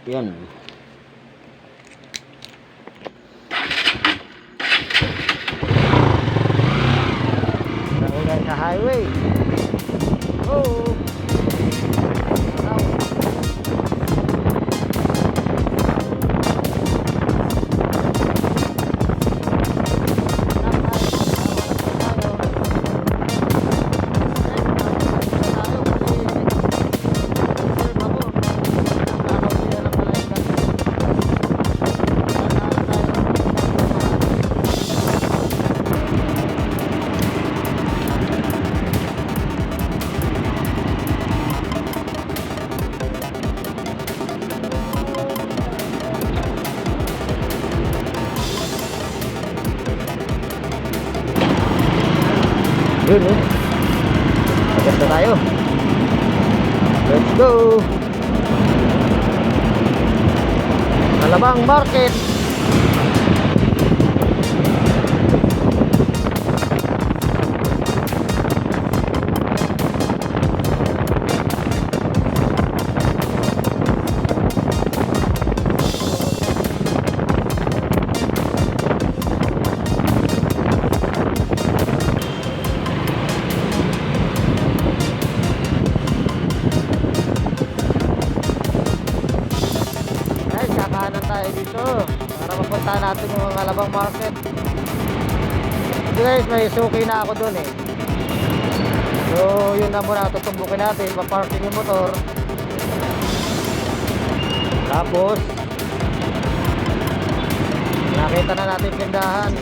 Yan. Nakuha sa highway. Oh. Yun, agas na tayo. Let's go. Alabang Market. Tayo dito para mapunta natin yung Alabang Market. So guys, may suki na ako dun eh. So yun na muna, tutumbukin natin, paparking yung motor. Tapos nakita na natin tindahan,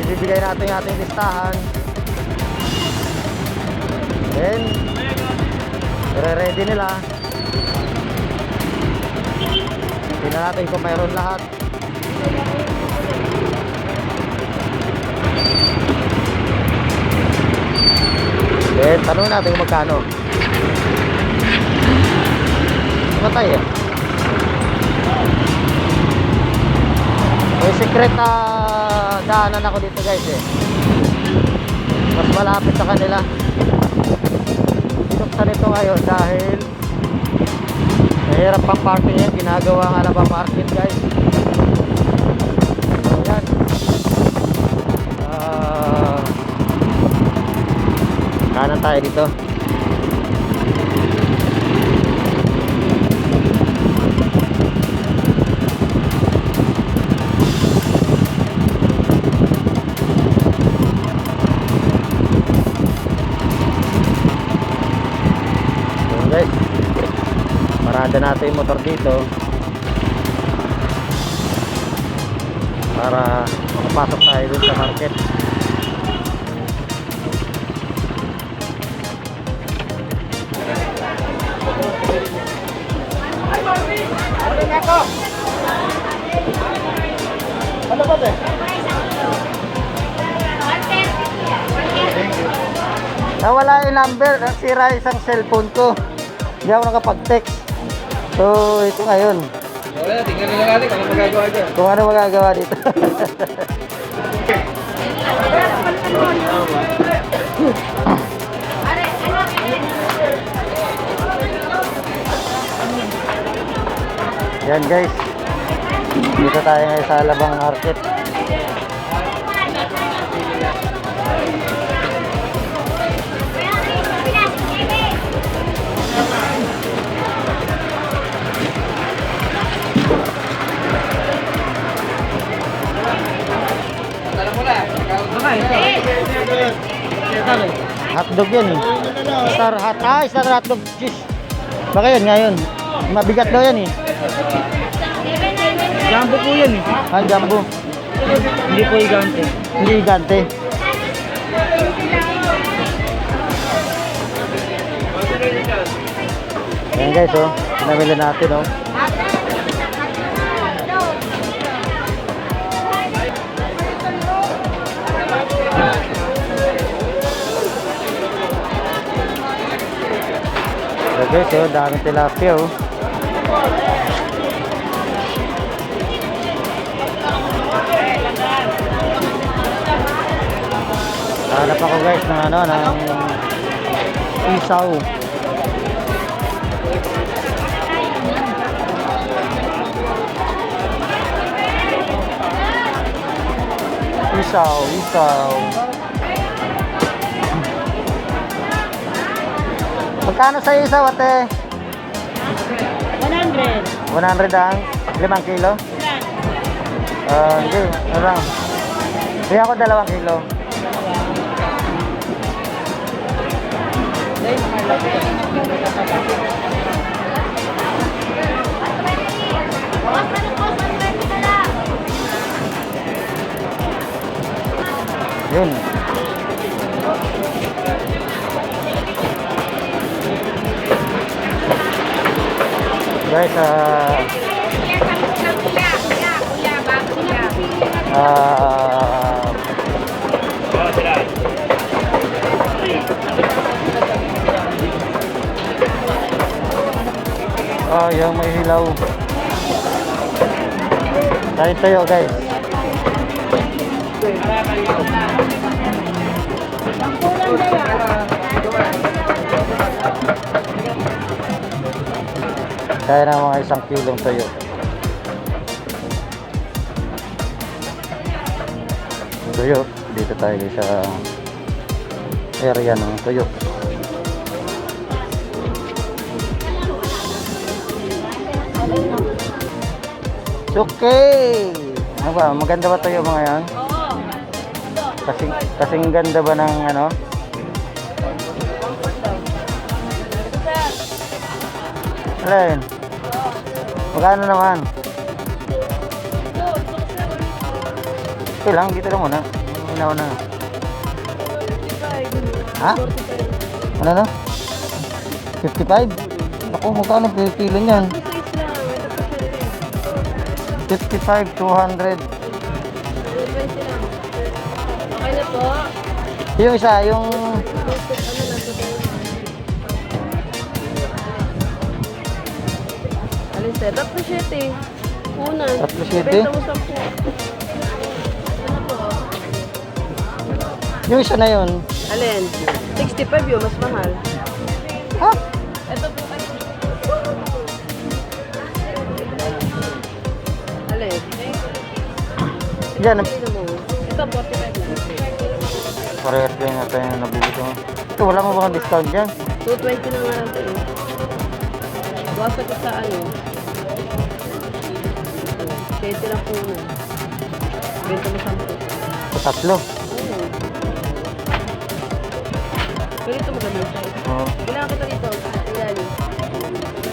ibibigay natin yung ating listahan. Then ready nila. Tingnan natin kung mayroon lahat. Then tanungin natin kung magkano. Matay eh. May secret na daanan ako dito guys eh. Mas malapit sa kanila. Sa nito ngayon dahil mahirap pang parking yan, ginagawa ang Alabang Market guys. So yan, kanan tayo dito. Guys, parada natin yung motor dito para makapasok tayo dun sa market. Ano ba ito? Nawala yung number, nasira isang cellphone ko. Hindi ako nakapag-text. So, ito ngayon. Wala, tingnan nila natin kung ano magagawa dyan. Kung ano magagawa dito. Yan guys. Dito tayo ngayon sa Alabang Market. Hotdog yan eh. Star hotdog cheese. Baka yan ngayon. Mabigat daw yan eh. Jumbo po yan eh. Ah, jumbo. Hindi po higante. Hindi higante. Ayan guys oh. Pinamili natin oh. So guys oh, daming tilapia oh. Hanap ako guys ng ano, ng isaw. Isaw, isaw. Magkano sa isaw, ate? 100. 100 ang 5 kilo? Hindi, ano lang. Kaya ako 2 kilo. Yun. Guys, yung may hilaw. Tayo guys. Kaya na mga 1 kilong tayo. Tuyo, dito tayo sa area ng tuyo. Okay. Ano ba? Maganda ba tayo mga yan? Oo. Kasing ganda ba ng ano? Alin? Magkano naman? Ito lang, dito lang muna. Inaw na. Ha? Ano na? 55? Naku, magkano per kilo niyan? 55, 200. Okay na po. Yung isa, yung... Alin sir? 37. Una. 37? Benta mo 10. Ano po? Yung isa na yun. Alin? 65 yun, mas mahal. Ha? Ito po. Alin? Yan. Ito 45. Parehas kayo na tayo nabili ko. Ito, wala mo bang discount dyan? 220 na nga lang tayo. Buwasa ko sa ano. 7 lang po na. Benta mo 10. Sa tatlo. Oo. Pero ito maganda siya. Oo. Kailangan kita dito. Ilan?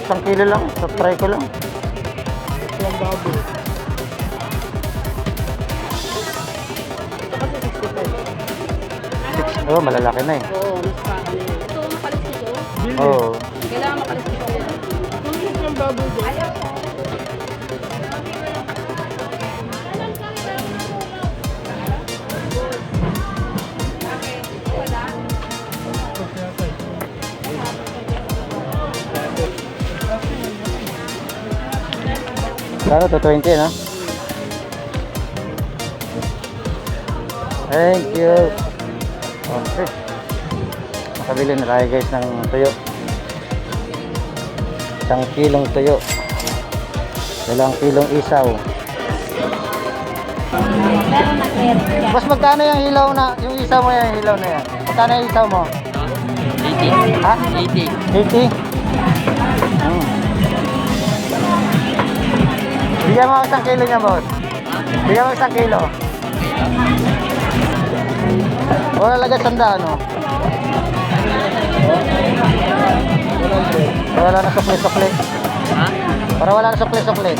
1 kilo lang. Sa try ko lang. Ilang babo. Ito kasi 65. Oh, malalaki na eh. Oo, mas pa ano yun. Ito, makalis ito. Oo. Kailangan makalis ito. Kung yung babo doon. Ayaw ko. Kano to 20 na? Thank you. Okay. Makabili na tayo guys ng tuyo. 1 kilong tuyo. 2 kilong isaw. Mas magkano yung hilaw na, yung isaw mo yung hilaw na yan? Magkano yung isaw mo? 80. Ha? 80. 80? Bigyan mo ako 1 kilo niya, boss. Bigyan mo 1 kilo. Wala lagay sanda, ano? Para wala na sukli-sukli. Ha? Para wala na sukli-sukli.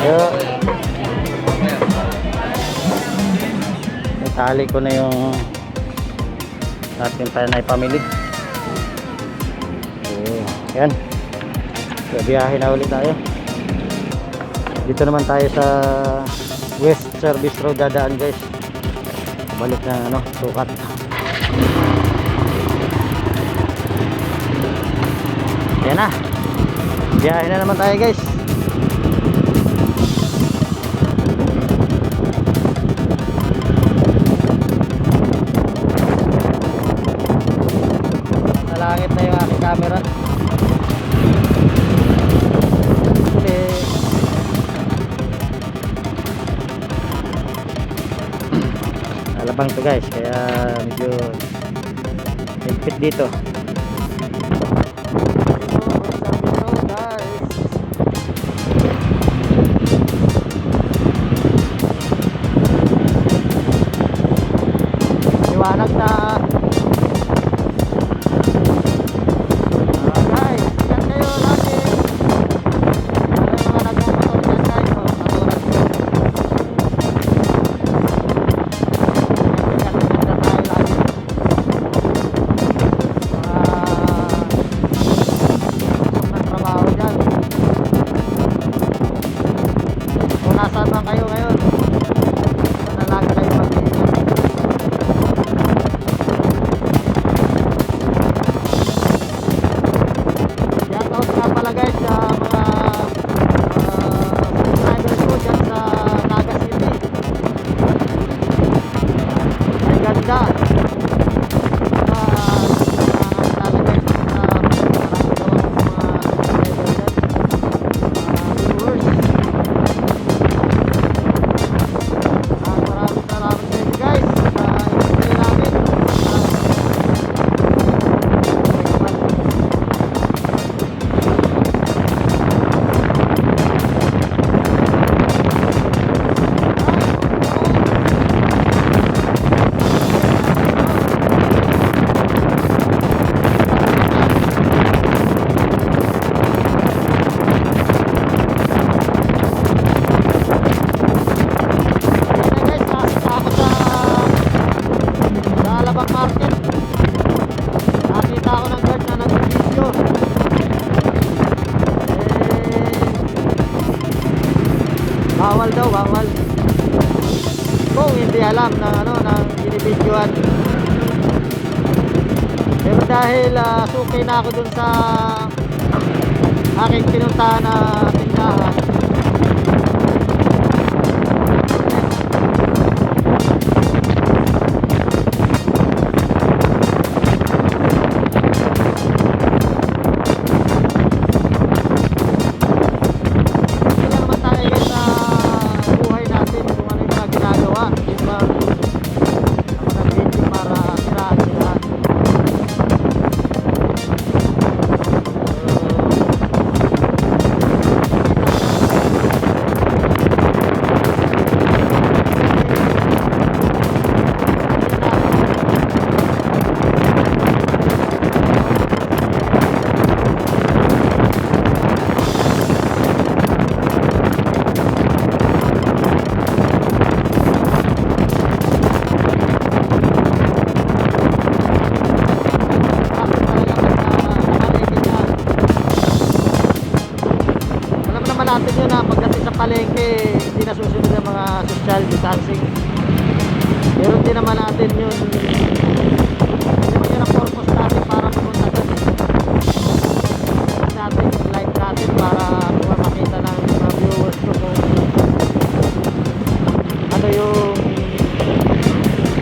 Yo. Itali ko na yung ating tayo na ipamili. So, yan. So, biyahe na ulit tayo. Dito naman tayo sa West Service Road dadaan guys. Balik na ano, sukat. Yan na. Biyahe na naman tayo guys. Sa langit na yung aking camera. Alabang to guys, kaya medyo higpit dito. Liwanag na. Guys, ingat kayo lagi. Para mga nagmumotor dyan guys, katulad ko. Ingat na tayo lagi. Ang trabaho dyan. Kung nasaan man kayo ngayon, sana lagi kayo mag-iingat. Shoutout nga pala guys sa mga subscribers ko dyan sa Naga City. Ay ganda. Lalagay ko sa marami daw akong mga subscribers dyan. Viewers. Maraming salamat sa inyo guys sa i-play namin. Guys, nakasita ako sa Alabang Market. Nakita ako ng guard na nag-video. Bawal daw, bawal. Kung hindi alam na ano, nang binibidyoan. Pero dahil sukay na ako dun sa aking pinuntahan na tindahan. Hindi lang naman tayo sa buhay natin kung ano yung mga ginagawa. Hindi ba ako nag-video para siraan sila. Alam naman natin yun na pagdating sa palengke hindi na susunod ang mga social distancing. Pero hindi naman natin yun, hindi naman yun ang purpose natin para pumunta doon. Purpose natin yung live natin para makita ng mga viewers ko kung ano yung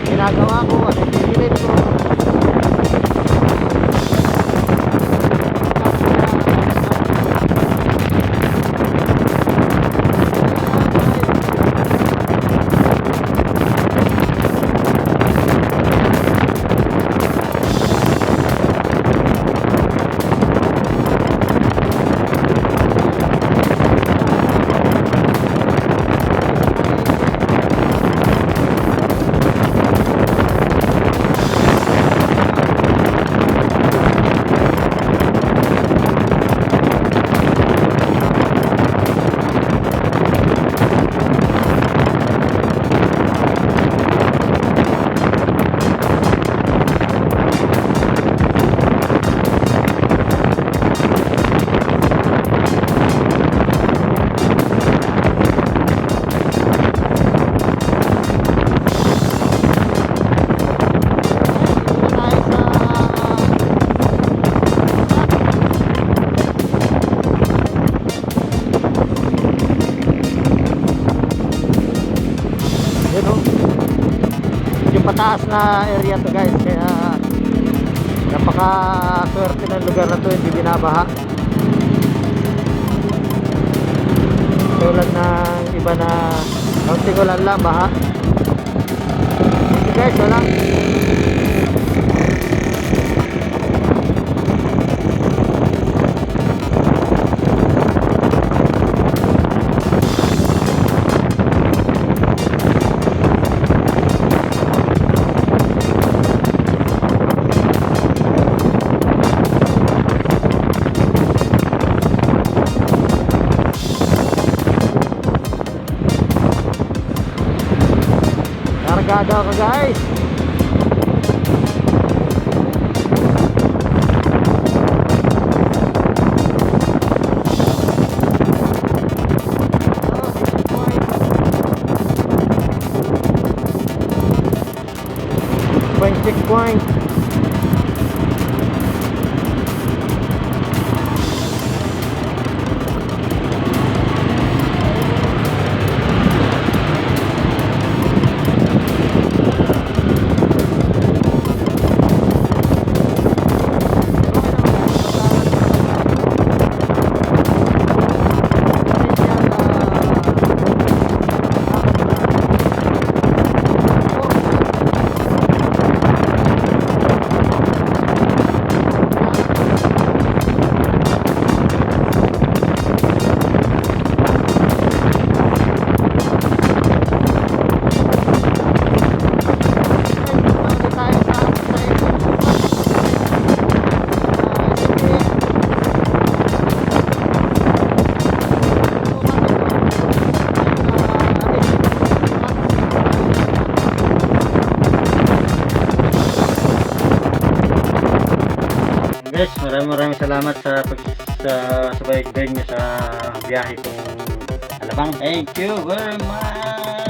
ginagawa ko, ano yung pipilit ko. Pataas na area to guys, kaya napaka swerte ng lugar na to, hindi binabaha tulad ng iba na kaunting ulan lang baha. guys, wala. Kargado ako guys. Checkpoint. Guys, maraming salamat sa sabay guide nyo sa biyahe kong Alabang. Thank you very much.